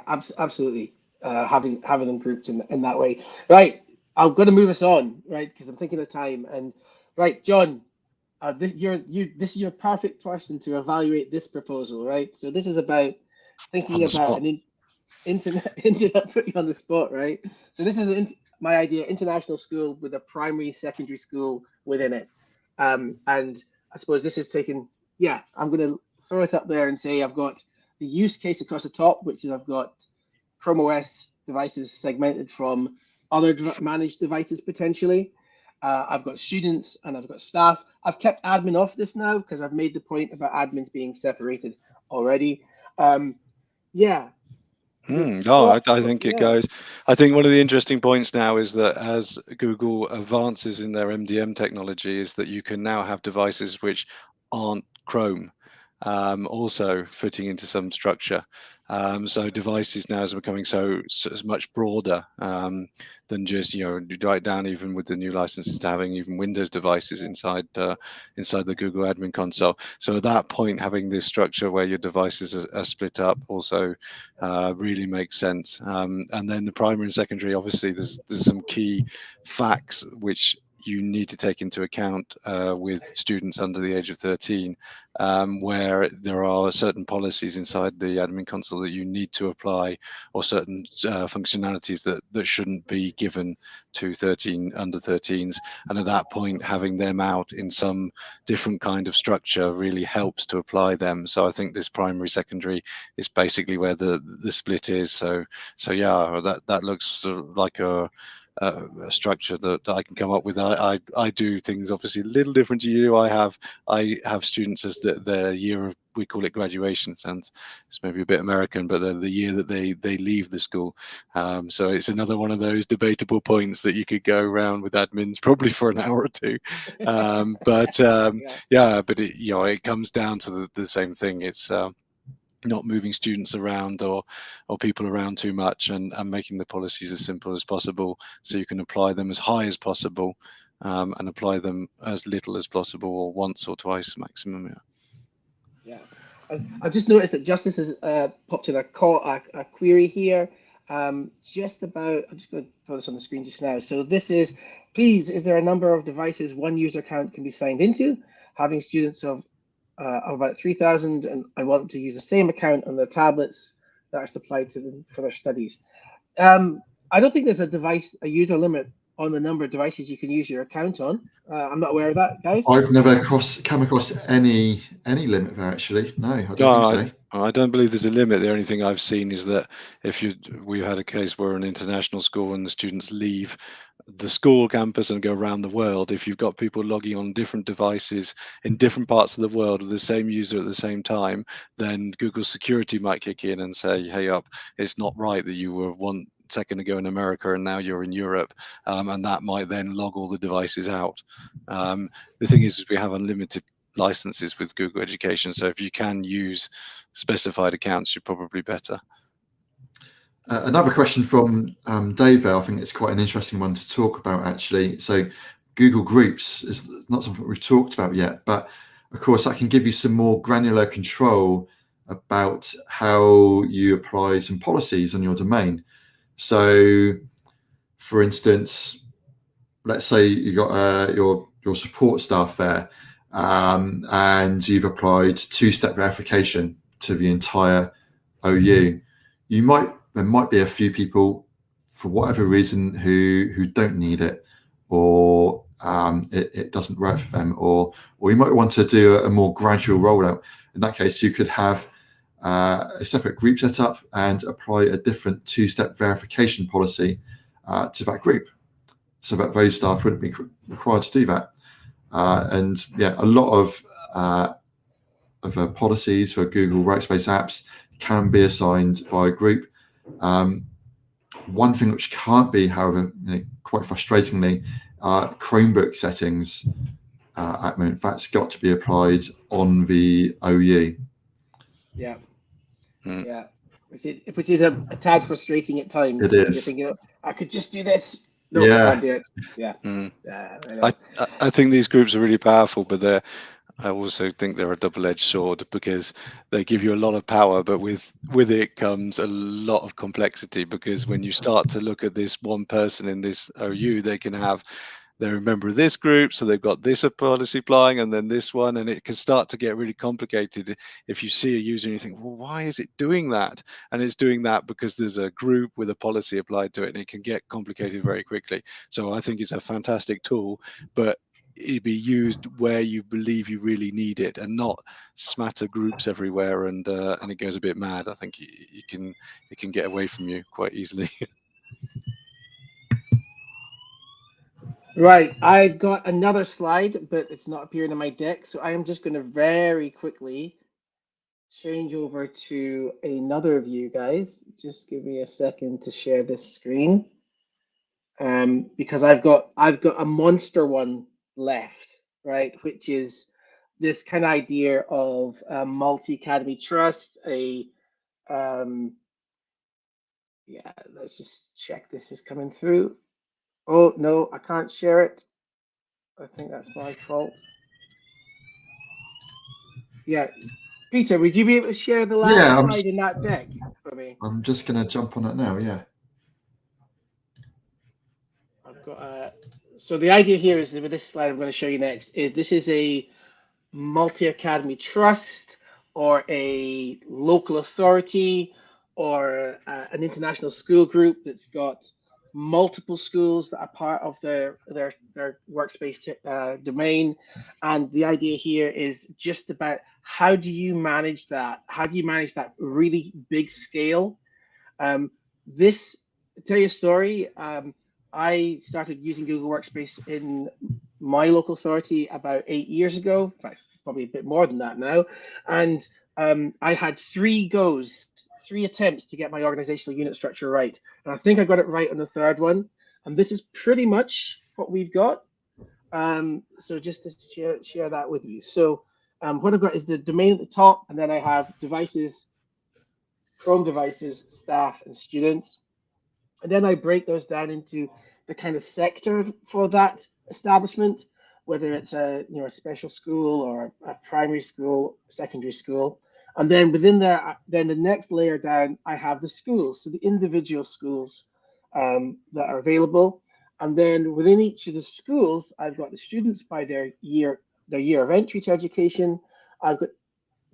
Absolutely. Having them grouped in that way. Right, I'm going to move us on, right, because I'm thinking of time. And right, John, this is your perfect person to evaluate this proposal, right? So this is about thinking about an internet. Put you on the spot, right? So this is my idea: international school with a primary, secondary school within it. And I suppose this is taken. Yeah, I'm going to throw it up there and say I've got the use case across the top, which is I've got Chrome OS devices segmented from other managed devices potentially. I've got students and I've got staff. I've kept admin off this now because I've made the point about admins being separated already. I think it goes. I think one of the interesting points now is that as Google advances in their MDM technology, is that you can now have devices which aren't Chrome also fitting into some structure. So devices now is becoming so much broader than just, you write down even with the new licenses to having even Windows devices inside the Google admin console. So at that point, having this structure where your devices are split up also really makes sense. And then the primary and secondary, obviously there's some key facts which you need to take into account with students under the age of 13, where there are certain policies inside the admin console that you need to apply, or certain functionalities that shouldn't be given to under 13s. And at that point, having them out in some different kind of structure really helps to apply them. So I think this primary, secondary is basically where the split is. So yeah, that looks sort of like a structure that I can come up with. I do things obviously a little different to you. I have students as their year of, we call it graduation. Sounds it's maybe a bit American, but the year that they leave the school. So it's another one of those debatable points that you could go around with admins probably for an hour or two. But it comes down to the same thing. It's not moving students around or people around too much, and making the policies as simple as possible so you can apply them as high as possible, and apply them as little as possible, or once or twice maximum. I've just noticed that Justice has popped in a query here. Just about, I'm just going to throw this on the screen just now. So this is, please, is there a number of devices one user account can be signed into? Having students of about 3,000, and I want them to use the same account on their tablets that are supplied to them for their studies. I don't think there's a user limit on the number of devices you can use your account on. I'm not aware of that, guys. I've never come across any limit there, actually. No, I don't think so. I don't believe there's a limit. The only thing I've seen is that we've had a case where an international school and the students leave the school campus and go around the world. If you've got people logging on different devices in different parts of the world with the same user at the same time, then Google security might kick in and say, hey up, it's not right that you were 1 second ago in America and now you're in Europe, and that might then log all the devices out. The thing is we have unlimited licenses with Google Education, so if you can use specified accounts, you're probably better. Another question from Dave, I think it's quite an interesting one to talk about, actually. So Google Groups is not something we've talked about yet, but of course that can give you some more granular control about how you apply some policies on your domain. So for instance, let's say you got your support staff there, and you've applied two-step verification to the entire OU. There might be a few people, for whatever reason, who don't need it, or it doesn't work for them, or you might want to do a more gradual rollout. In that case, you could have a separate group set up and apply a different two-step verification policy to that group, so that those staff wouldn't be required to do that. And yeah, a lot of policies for Google Workspace apps can be assigned via group. One thing which can't be, however, quite frustratingly, Chromebook settings. at the moment. That's got to be applied on the OU. Yeah. Mm. Yeah. Which is a tad frustrating at times. It is. You're thinking, I could just do this. No, Yeah. I can't do it. Yeah. Mm. I know. I think these groups are really powerful, but I also think they're a double-edged sword, because they give you a lot of power, but with it comes a lot of complexity, because when you start to look at this one person in this OU, they're a member of this group, so they've got this policy applying, and then this one, and it can start to get really complicated if you see a user and you think, well, why is it doing that? And it's doing that because there's a group with a policy applied to it, and it can get complicated very quickly. So I think it's a fantastic tool, but it be used where you believe you really need it, and not smatter groups everywhere, and it goes a bit mad. I think it can get away from you quite easily. Right, I've got another slide, but it's not appearing in my deck, so I am just going to very quickly change over to another view, guys. Just give me a second to share this screen, because I've got a monster one left, right, which is this kind of idea of a multi-academy trust. Yeah, let's just check this is coming through. Oh, no, I can't share it. I think that's my fault. Yeah. Peter, would you be able to share the last slide in that deck for me? I'm just going to jump on it now, yeah. I've got so the idea here is, with this slide I'm going to show you next, is this is a multi-academy trust, or a local authority, or an international school group that's got multiple schools that are part of their workspace domain. And the idea here is just about, how do you manage that? How do you manage that really big scale? To tell you a story, I started using Google Workspace in my local authority about 8 years ago. In fact, probably a bit more than that now. And I had 3 attempts to get my organizational unit structure right. And I think I got it right on the 3rd one. And this is pretty much what we've got. So just to share that with you. So what I've got is the domain at the top, and then I have devices, Chrome devices, staff, and students. And then I break those down into the kind of sector for that establishment, whether it's a special school, or a primary school, secondary school. And then within there, then the next layer down, I have the schools, so the individual schools that are available. And then within each of the schools, I've got the students by their year of entry to education.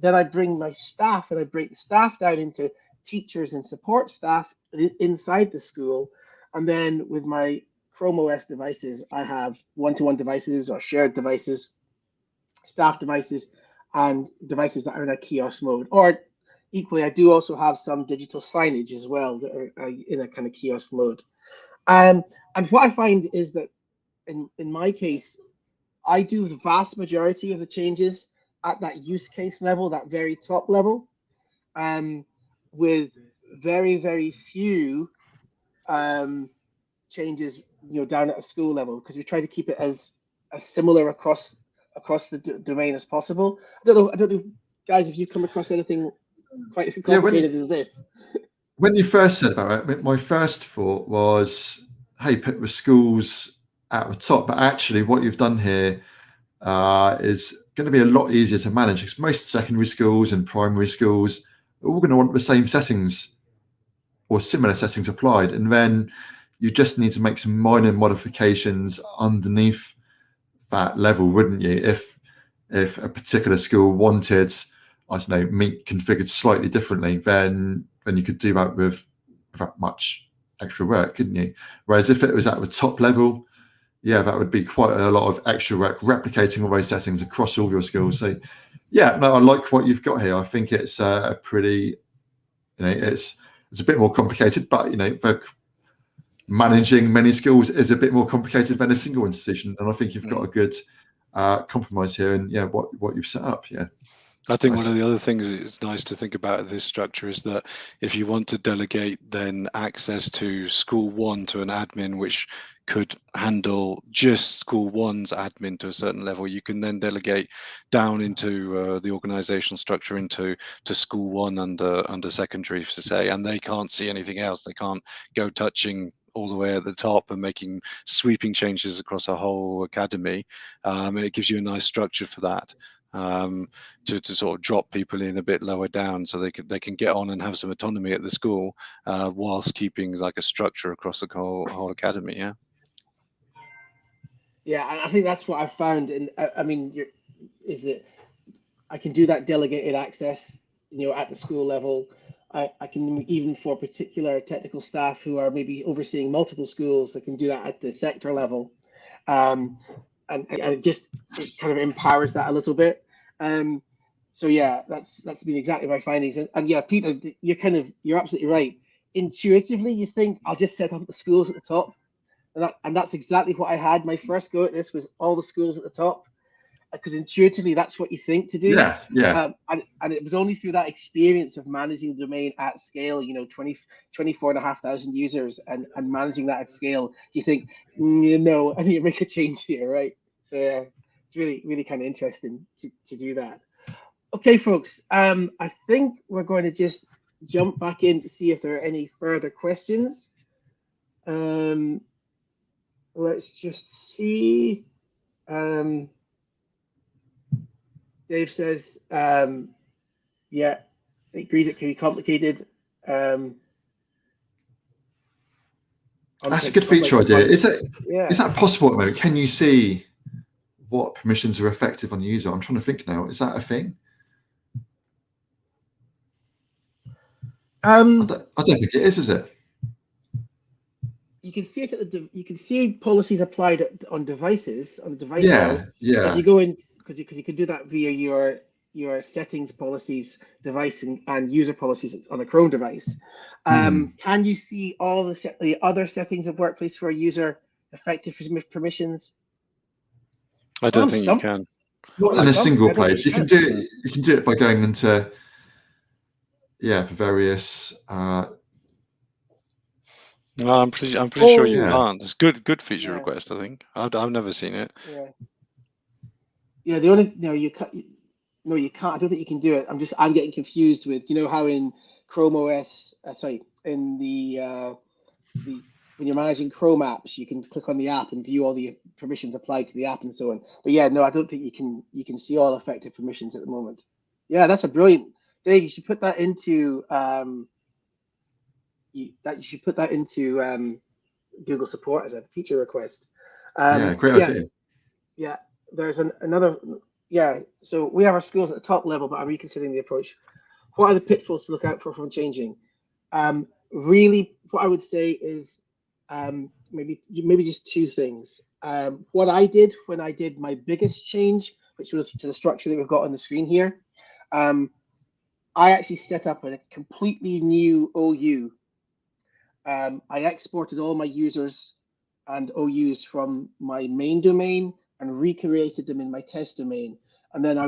Then I bring my staff, and I break the staff down into teachers and support staff inside the school. And then with my Chrome OS devices, I have one-to-one devices, or shared devices, staff devices, and devices that are in a kiosk mode. Or equally, I do also have some digital signage as well that are in a kind of kiosk mode. And what I find is that in my case, I do the vast majority of the changes at that use case level, that very top level, with very, very few changes, down at a school level, because we try to keep it as similar across the domain as possible. I don't know, guys, if you come across anything quite as complicated as this. When you first said about it, my first thought was, hey, put the schools at the top. But actually, what you've done here is going to be a lot easier to manage, because most secondary schools and primary schools are all going to want the same settings or similar settings applied. And then you just need to make some minor modifications underneath that level, wouldn't you? If a particular school wanted, I don't know, Meet configured slightly differently, then you could do that without much extra work, couldn't you? Whereas if it was at the top level, yeah, that would be quite a lot of extra work, replicating all those settings across all your schools. So yeah, no, I like what you've got here. I think it's a pretty, it's a bit more complicated, but managing many schools is a bit more complicated than a single institution. And I think you've got a good compromise here, and yeah, what you've set up. Yeah. I think Nice. one of the other things it's nice to think about this structure is that if you want to delegate then access to school one to an admin, which could handle just school one's admin to a certain level, you can then delegate down into the organizational structure into school one under secondary, to say, and they can't see anything else. They can't go touching all the way at the top and making sweeping changes across a whole academy. It gives you a nice structure for that. To sort of drop people in a bit lower down so they can get on and have some autonomy at the school whilst keeping like a structure across the whole academy. Yeah, and I think that's what I found. And I mean, is that I can do that delegated access, at the school level. I can, even for particular technical staff who are maybe overseeing multiple schools, I can do that at the sector level. And it kind of empowers that a little bit. So yeah, that's been exactly my findings. And yeah, Peter, you're absolutely right. Intuitively, you think I'll just set up the schools at the top, and that's exactly what I had. My first go at this was all the schools at the top, because intuitively that's what you think to do. Yeah, yeah. And it was only through that experience of managing the domain at scale, 24,500 users and managing that at scale, you think, I need to make a change here, right? So yeah, it's really, really kind of interesting to do that. Okay, folks, I think we're going to just jump back in to see if there are any further questions. Let's just see. Dave says, yeah, he agrees it can be complicated. That's a good feature idea. Is that possible at the moment? Can you see what permissions are effective on the user? I'm trying to think now. Is that a thing? I don't think it is it? You can see it you can see policies applied on devices, on the device Yeah, level. yeah. So if you go in, because you can do that via your settings, policies, device, and user policies on a Chrome device. Can you see all the other settings of Workplace for a user effective permissions? I don't think you can. Not in a single place. You can do it. You can do it by going into for various. No, I'm pretty sure you can't. It's good feature request. I think I've never seen it. Yeah. The only you can't. No, you can't. I don't think you can do it. I'm getting confused with how in Chrome OS, in the when you're managing Chrome apps, you can click on the app and view all the permissions applied to the app and so on. But yeah, no, I don't think you can see all effective permissions at the moment. Yeah, that's a brilliant. Dave, you should put that into Google Support as a feature request. Great idea. Yeah, there's another. Yeah, so we have our schools at the top level, but I'm reconsidering the approach. What are the pitfalls to look out for from changing? Really, what I would say is maybe just two things. What I did when I did my biggest change, which was to the structure that we've got on the screen here, I actually set up a completely new OU. I exported all my users and OUs from my main domain and recreated them in my test domain. And then I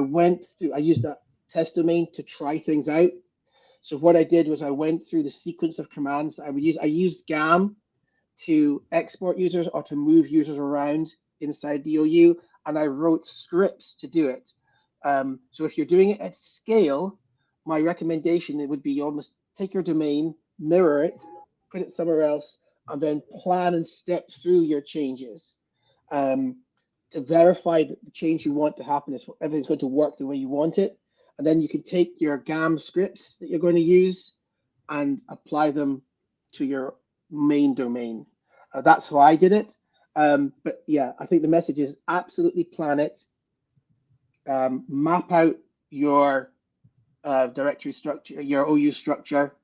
used that test domain to try things out. So what I did was I went through the sequence of commands that I would use. I used GAM to export users or to move users around inside the OU, and I wrote scripts to do it. So if you're doing it at scale, my recommendation would be almost take your domain, mirror it, put it somewhere else, and then plan and step through your changes to verify that the change you want to happen is everything's going to work the way you want it. And then you can take your GAM scripts that you're going to use and apply them to your main domain. That's how I did it. But yeah, I think the message is absolutely plan it. Map out your directory structure, your OU structure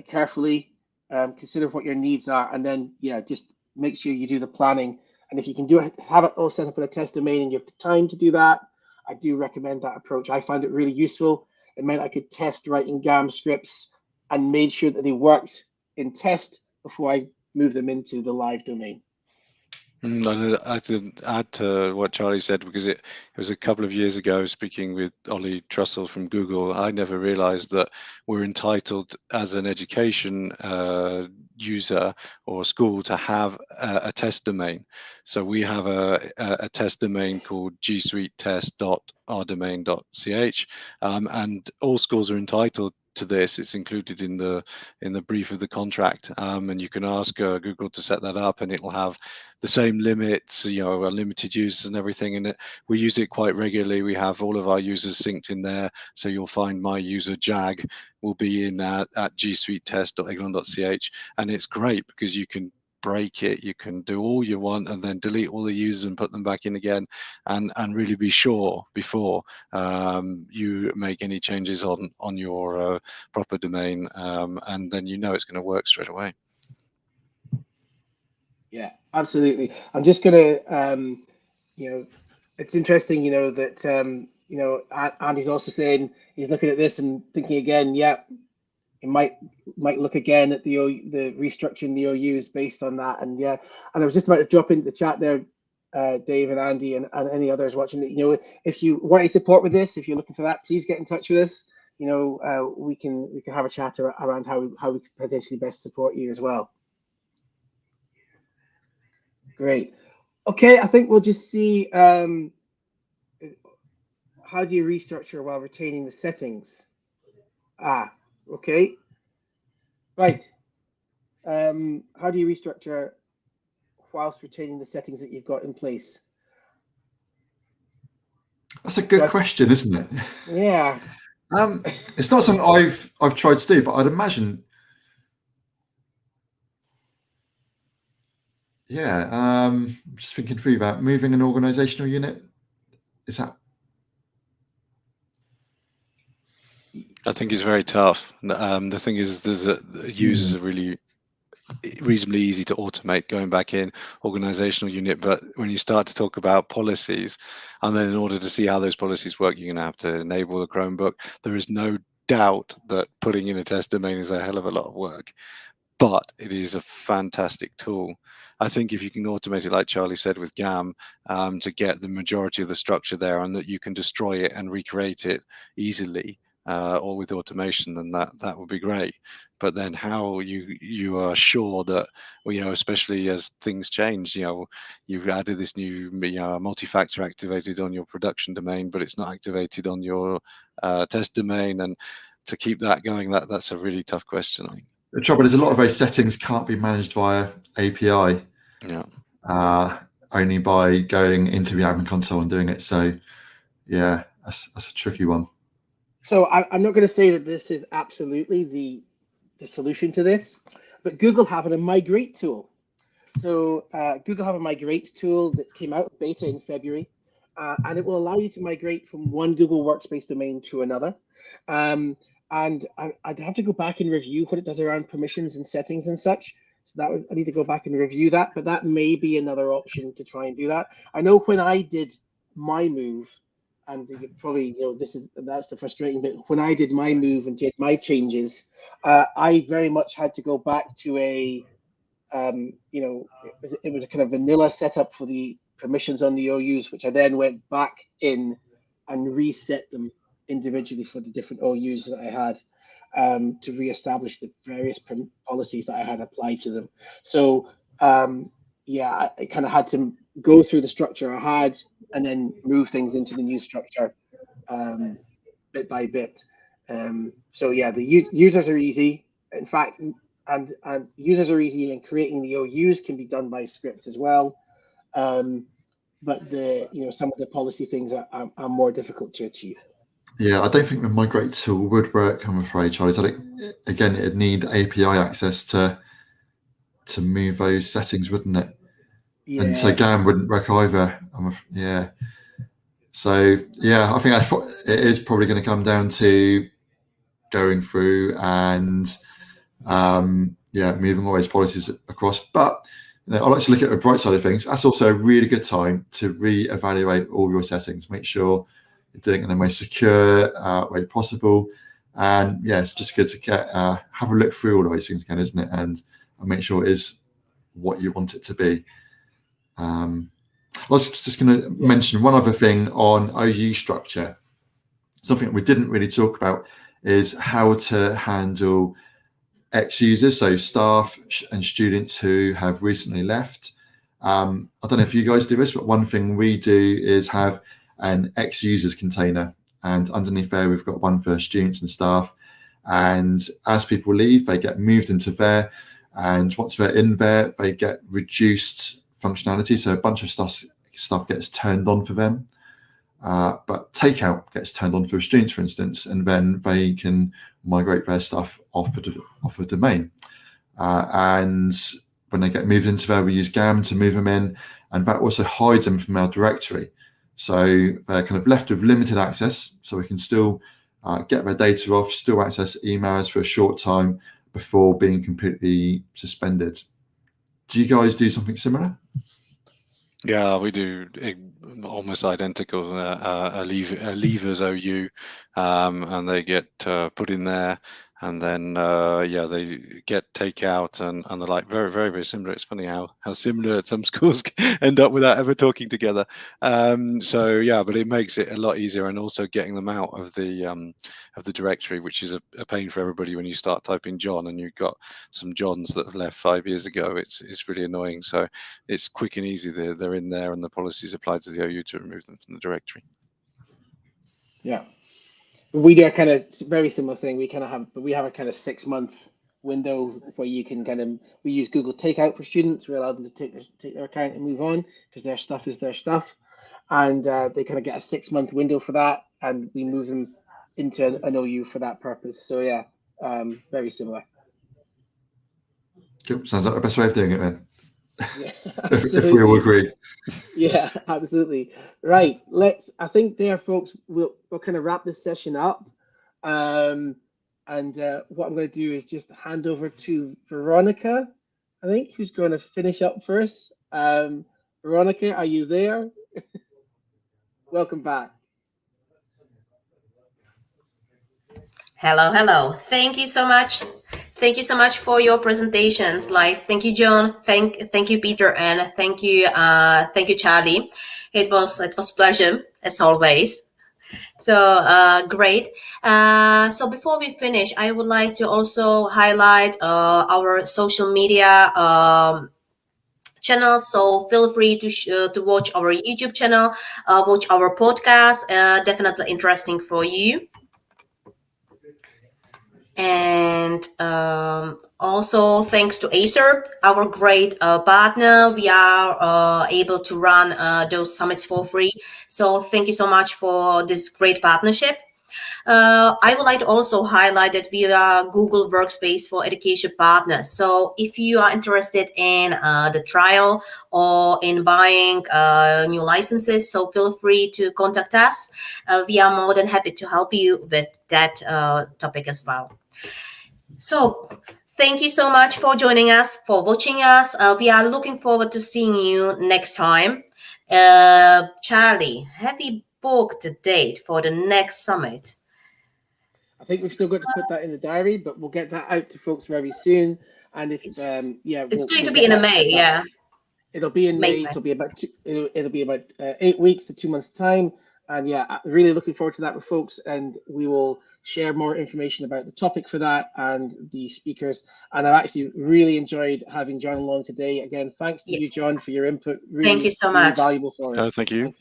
carefully. Consider what your needs are, and then just make sure you do the planning. And if you can have it all set up in a test domain and you have the time to do that, I do recommend that approach. I found it really useful. It meant I could test writing GAM scripts and made sure that they worked in test before I moved them into the live domain. I did add to what Charlie said, because it was a couple of years ago speaking with Ollie Trussell from Google. I never realized that we're entitled as an education user or school to have a test domain. So we have a test domain called gsuitetest.rdomain.ch, and all schools are entitled to this. It's included in the brief of the contract, and you can ask Google to set that up, and it'll have the same limits, unlimited users and everything in it. We use it quite regularly. We have all of our users synced in there, so you'll find my user Jag will be in at gsuitetest.eglon.ch, and it's great because you can break it, you can do all you want, and then delete all the users and put them back in again, and really be sure before you make any changes on your proper domain, and then it's going to work straight away. Yeah, absolutely. I'm just gonna it's interesting, that Andy's also saying he's looking at this and thinking again, yeah, it might look again at the restructuring the OUs based on that. And yeah, and I was just about to drop into the chat there, Dave and Andy and any others watching it. If you want any support with this, if you're looking for that, please get in touch with us. We can have a chat around how we can potentially best support you as well. Great. Okay, I think we'll just see how do you restructure while retaining the settings? Okay. Right. How do you restructure whilst retaining the settings that you've got in place? That's a good question, isn't it? Yeah. It's not something I've tried to do, but I'd imagine. Yeah. I'm just thinking through that. Moving an organizational unit. Is that? I think it's very tough. The thing is, users are really reasonably easy to automate going back in organizational unit, but when you start to talk about policies, and then in order to see how those policies work, you're going to have to enable the Chromebook. There is no doubt that putting in a test domain is a hell of a lot of work, but it is a fantastic tool. I think if you can automate it, like Charlie said, with GAM, to get the majority of the structure there, and that you can destroy it and recreate it easily, or with automation, then that would be great. But then how you are sure that, especially as things change, you've added this new multi-factor activated on your production domain, but it's not activated on your test domain, and to keep that going, that's a really tough question. The trouble is, a lot of those settings can't be managed via API. Yeah. Only by going into the admin console and doing it. So, yeah, that's a tricky one. So I'm not going to say that this is absolutely the solution to this, but Google have a migrate tool. So Google have a migrate tool that came out beta in February, and it will allow you to migrate from one Google Workspace domain to another. And I'd have to go back and review what it does around permissions and settings and such. So I need to go back and review that, but that may be another option to try and do that. I know when I did my move, and you probably, that's the frustrating bit. When I did my move and did my changes, I very much had to go back to it was a kind of vanilla setup for the permissions on the OUs, which I then went back in and reset them individually for the different OUs that I had, to reestablish the various policies that I had applied to them. So yeah, I kind of had to go through the structure I had and then move things into the new structure bit by bit. So yeah, the users are easy. In fact, and users are easy, and creating the OUs can be done by script as well. But some of the policy things are more difficult to achieve. Yeah, I don't think the migrate tool would work, I'm afraid, Charlie. So again, it'd need API access to move those settings, wouldn't it? Yeah. And so GAM wouldn't work either. Yeah. So yeah, I think it is probably going to come down to going through and moving all those policies across. But I like to look at the bright side of things. That's also a really good time to re-evaluate all your settings. Make sure you're doing it in the most secure way possible. And yeah, it's just good to have a look through all of those things again, isn't it? And make sure it is what you want it to be. I was just going to mention one other thing on OU structure. Something that we didn't really talk about is how to handle ex-users, so staff and students who have recently left. I don't know if you guys do this, but one thing we do is have an ex-users container, and underneath there we've got one for students and staff. And as people leave, they get moved into there, and once they're in there, they get reduced functionality. So a bunch of stuff gets turned on for them, but takeout gets turned on for students, for instance, and then they can migrate their stuff off a domain. And when they get moved into there, we use GAM to move them in, and that also hides them from our directory. So they're kind of left with limited access, so we can still get their data off, still access emails for a short time before being completely suspended. Do you guys do something similar? Yeah, we do almost identical. Leavers OU, and they get put in there, and then they get takeout, and they're like very, very, very similar. It's funny how similar some schools end up without ever talking together. So yeah, but it makes it a lot easier, and also getting them out of the directory, which is a pain for everybody when you start typing John and you've got some Johns that have left 5 years ago. It's really annoying. So it's quick and easy. They're in there, and the policies applied to the OU to remove them from the directory. Yeah. We do a kind of very similar thing. We have a kind of 6-month window where you can we use Google Takeout for students. We allow them to take their account and move on because their stuff is their stuff. And they kind of get a 6-month window for that. And we move them into an OU for that purpose. So yeah, very similar. Cool. Sounds like the best way of doing it then. Yeah, if we all agree. Yeah, absolutely. Right. I think there, folks, we'll kind of wrap this session up. And what I'm going to do is just hand over to Veronica, I think, who's going to finish up for us. Veronica, are you there? Welcome back. Hello. Thank you so much. Thank you so much for your presentations. Thank you, John. Thank you, Peter, and thank you, Charlie. It was pleasure as always. So great. So before we finish, I would like to also highlight our social media channels. So feel free to watch our YouTube channel, watch our podcast. Definitely interesting for you. And also thanks to Acer, our great partner, we are able to run those summits for free. So thank you so much for this great partnership. I would like to also highlight that we are Google Workspace for Education partners. So if you are interested in the trial or in buying new licenses, so feel free to contact us. We are more than happy to help you with that topic as well. So thank you so much for joining us, for watching us. We are looking forward to seeing you next time. Charlie, have you booked a date for the next summit? I think we've still got to put that in the diary, but we'll get that out to folks very soon. And if it's going to be in May, yeah. It'll be in May. It'll be about 8 weeks to 2 months time. And yeah, really looking forward to that with folks, and we will share more information about the topic for that and the speakers. And I've actually really enjoyed having John along today. Again, thanks to you, John, for your input. Really, thank you so much. Really valuable for us. Thank you.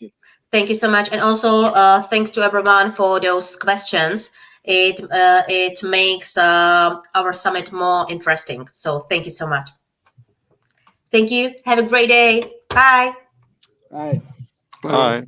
Thank you so much. And also thanks to everyone for those questions. It makes our summit more interesting. So thank you so much. Thank you. Have a great day. Bye. Bye. Bye.